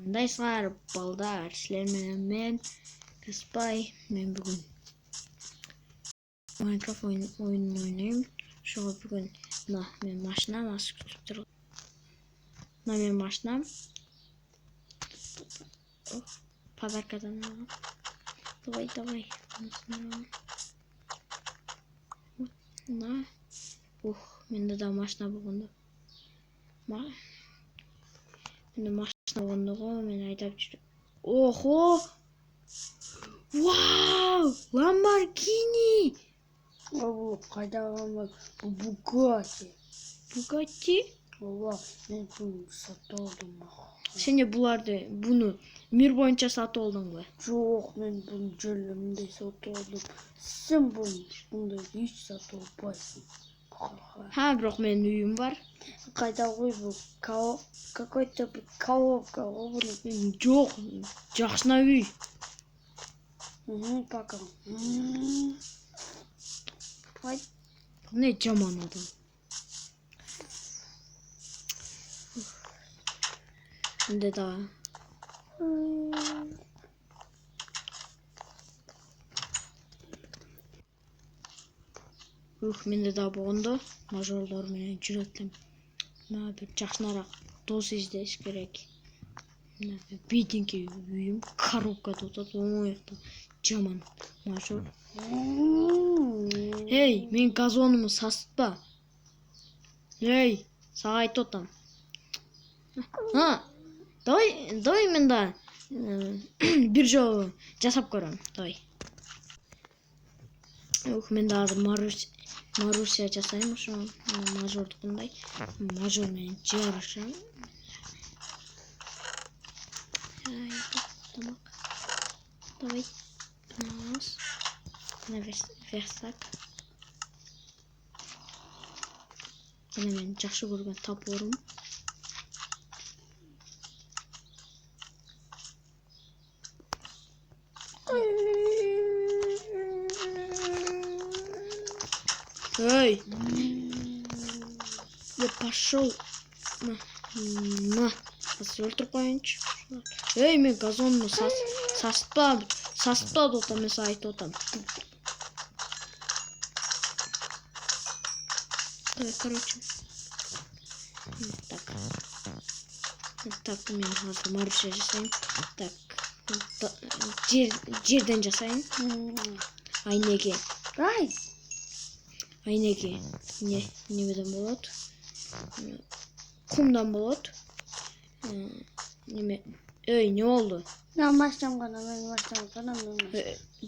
Кандайсыңар балдар, силер менен мен Каспай. Мен бүгүн Майнкрафт oyununu oynayayım. Şöyle bugün benim maşinam az küçüktür. Benim maşinam. Pazarkadan alalım. Давай. Mende de maşina bulundu. Mende maşina bulundu. Men aytap жүрдüm. Oho! Wow! Lamborghini! Ого, қайда алмады? Бұл Bugatti. Bugatti? Ова, мен bunu сатып алдым. Sen de bunu Mir boyunca satып алдың ба? Жоқ, мен bunu желімде сатып алдым. Сен бұнда еш сатып албайсың. Ha, бірақ менің үйім бар. Қайда ғой бұл? Какой-то коробка. Жоқ, жақсына үй. Пока. Ne жаман адам. Енді да. Менде да болғанда мажорлар менен жүрөтүм. Bir жақсынарақ дос издеш керек. Бетинки үйім коробка тотат, оңоякта жаман мажор. Эй, мен газонуму сасытпа. Эй, сага айтып атам. Давай мен да бир жолу жасап көрөм. Давай. Мен да азыр Маруся жасайм, ошо мажордукундай. Мажор менен жарышам. Тамак. Давай. Нас. Версак. Мына мен жакшы көргөн топорум. Эй! Я пошел. На. Өлтүрүп коеюнчу. Эй, мен газонну сасытпа деп атам, мен айтып атам. Давай, короче. Так, мен азыр Маруся жасайм. Так. Жерден жасайм. Айнеге. Айнеге. Немеден болот? Кумдан болот. Неме? Эй, не болду? Мен машинам гана.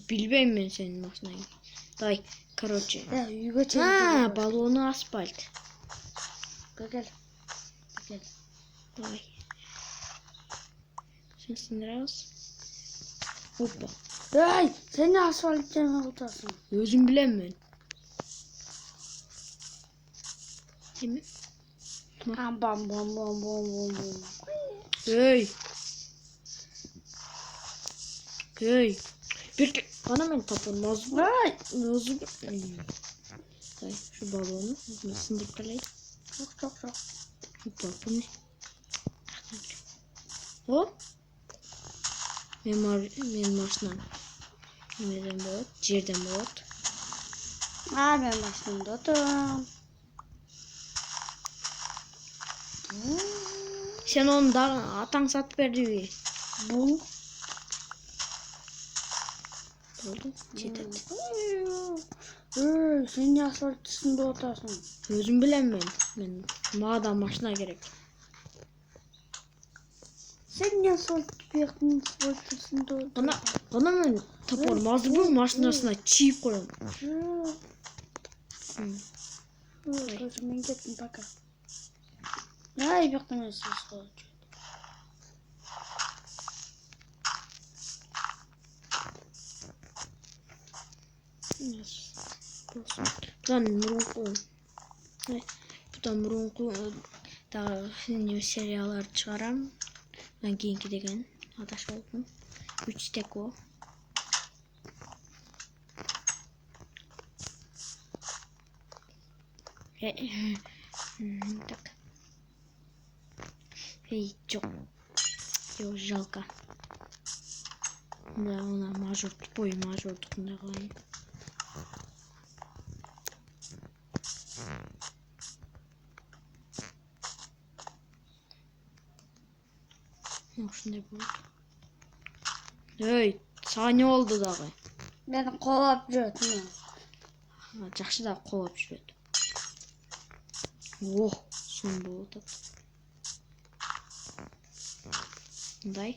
Билбейм мен сенин машинаңды. Давай, короче. Үйгө чейин. Баллону асфальт. Гел. Давай. Сен раз. Опа. Эй, сен асфальт жана отасың. Өзүм билем мен. Эми? Бам. Эй. Бирке ана мен топорум азыр. Давай, şu balonu sındırıp kalayım. Çok. Опа, bu ne? Hop. Benim maşinam. Nereden bot? Yerden bot. Ben maşinamda oturum. Sen onu da atan satıp verdi. Bu. Oldu. Çetet. Sen asfalt üstünde otasın. Özüm bilem ben. Mağda maşına gerek. Sen asfalt üstünde otasın. Bana ben taparım. Azı bu maşinasına çiğip koyalım. Ben gittim baka. Ay baktım ben siz olacak. Budan murunku dagы сериялар чыгарам. Мен кийинки деген адаш болдум. 3 тек о. Так. Эй, жок. Все, жалко. Да, она мажор, тупой мажор тут давай. Ну, шундай болды. Ей, саған не болды дағы? Мені қолап жүреді. Жақсы да қолап жүреді. Ох, сон болды. Мындай.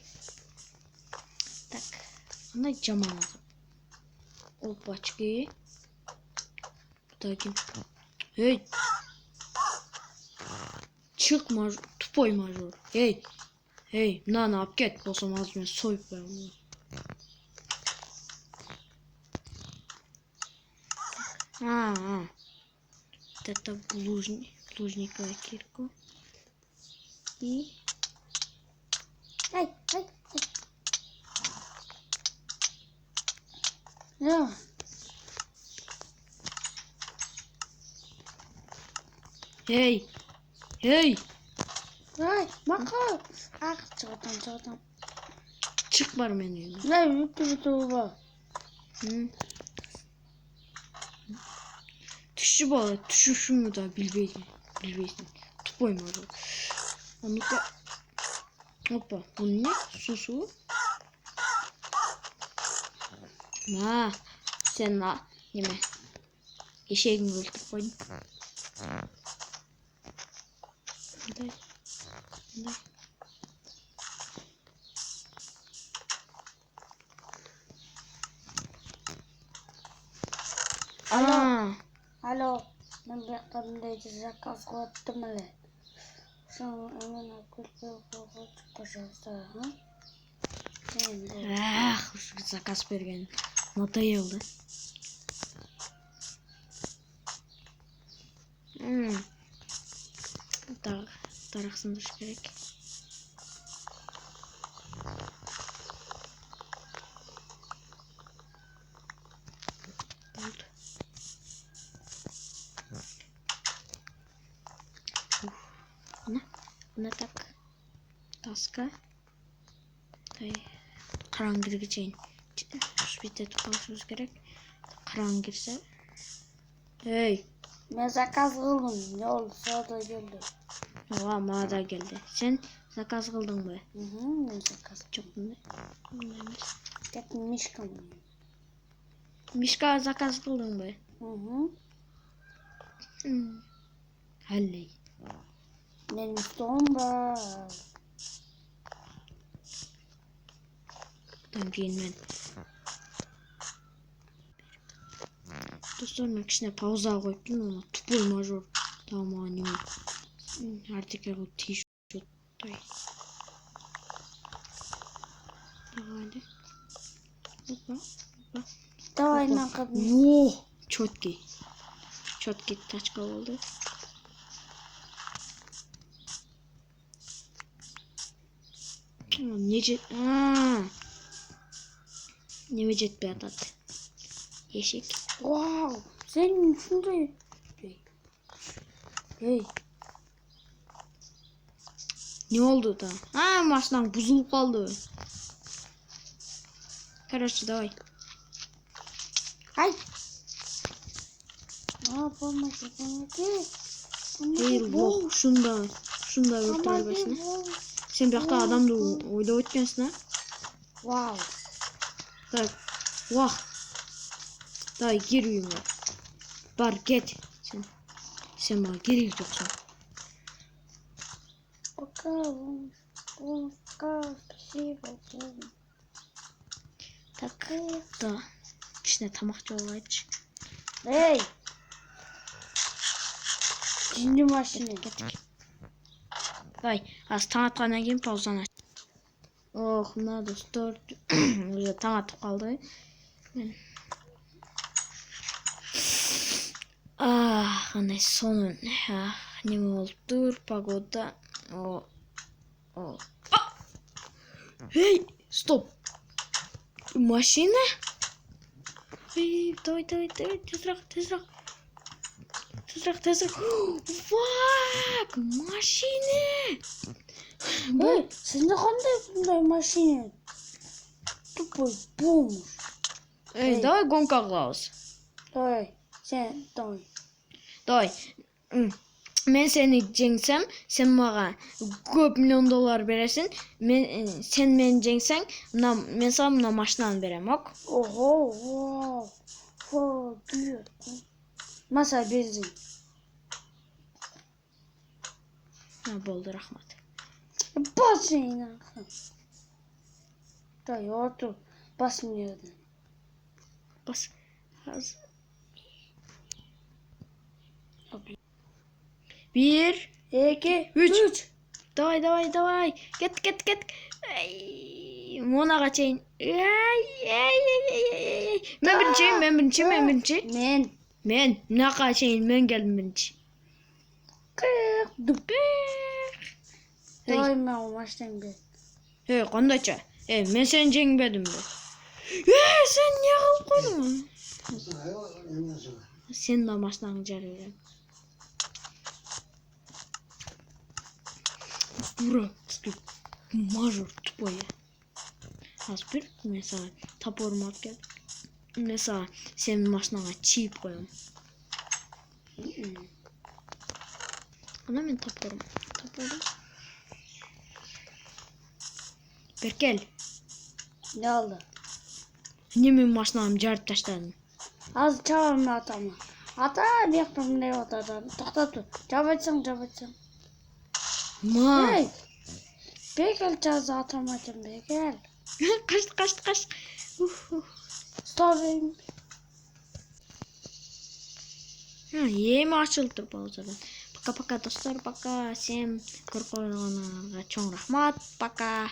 Так, мындай жаман адам. Опачки. Бұда кім? Ей! Чық мажор, тупой мажор. Ей! Ей, мынаны алып кет, болсам азыр мен сойып қоямын. Это лужниковая кирку. И... Ай. Ja. Ей! Ай, мақал. Ақ, шығатам. Çık бар мен үйіме. Ай, өтті ба. Түші бала, түшішімі да білбейсің. Тупой мажор. А ну-ка. Опа, бұл не? Су. На, сен на, неме. Ешегін өлтіріп қойдың. Дай. Алло, мен бияқтарымдайды заказ қойыптым әлі. Соны көрпе қойып, пожалуйста, Заказ берген. Надоелді. Тарақсындырыш керек. Болды. Мына так. Таска. Қаран кіргізейін. Шпитет қалышымыз керек. Қаран кірсе. Ей! Мен заказ қылдым. Не oldu? Сада келді. Оға, маған да келді. Сен заказ қылдың ба? Мен заказ. Жоқ, бұндай емес. Тек мишка. Мишка заказ қылдың ба? Әлей. Менің столым бар. Одан кейін мен достар, мен кішіне пауза қойып тұрмын, оны тупой мажор дамаған не артикл қойып тиіш өтті. Давай. Опа. Давай мен қадым. О, четкий тачка болды. Неме жетпей атады. Ешек. Вау, сен шындай. Ей. Не oldu da? Машинаң бұзылып қалды. Короче, давай. Ай. Помоги. Ей, лох, шунда өлтірер бәсіне. Сен бияқта адамды ойда өткенсін, Вау. Так, вах. Давай, кер үйіңе. Бар, кет. Сен маған керек жоқсың. Пока, спасибо. Так, да. Кішіне тамақ жолы айтшы. Эй! Жинді машина. Давай, аз таң атқаннан кейін паузаны ач. Ох, мына достар, уже таң атып қалды. Қандай сонын. Неме болып тұр, погода. Ей, стоп. Машина? Ей, давай, тезірек. Тезірек. Вак, машина! Эй, сенде кандай мындай машина? Тупой бомж. Эй, давай гонка кылабыз. Давай, сен давай. Давай. Мен сени жеңсем, сен мага көп миллион доллар бересин. Сен мени жеңсең, мен сага мына машинаны берем, ок? Ого, вау. Вау, дүйет. Маса бензин. Болду, рахмат. Бассейн. Давай, отур. Бас мне. Бас. Bir, 2, 3. Давай. Кет. Монага чейин. Мен биринчи. Мен мынакка чейин мен келдим биринчи. Давай, мен машинаны бер. Кандайча? Мен сени жеңбедимби? Сен эмне кылып койдуң? Сен да машинаңды жарып берем. Дура, мажор тупой. Азбир, мен сага топорумду алып келдим. Мен сага сенин машинаңа чип коем. Ана мен топорум. Беркел. Ne oldu? Эмне менин машинамды жарып таштадың? Az çağırma atama. Ata bir yaptım ne otadan. Toxtatı. Cavaytsın. Ма. Hey. Begel çağız atamadım begel. Kaçtı. Stavim. Эми ачылып тур болсо. Пока достор, пока. Всем көрүп койгонуңарга чоң рахмат. Пока.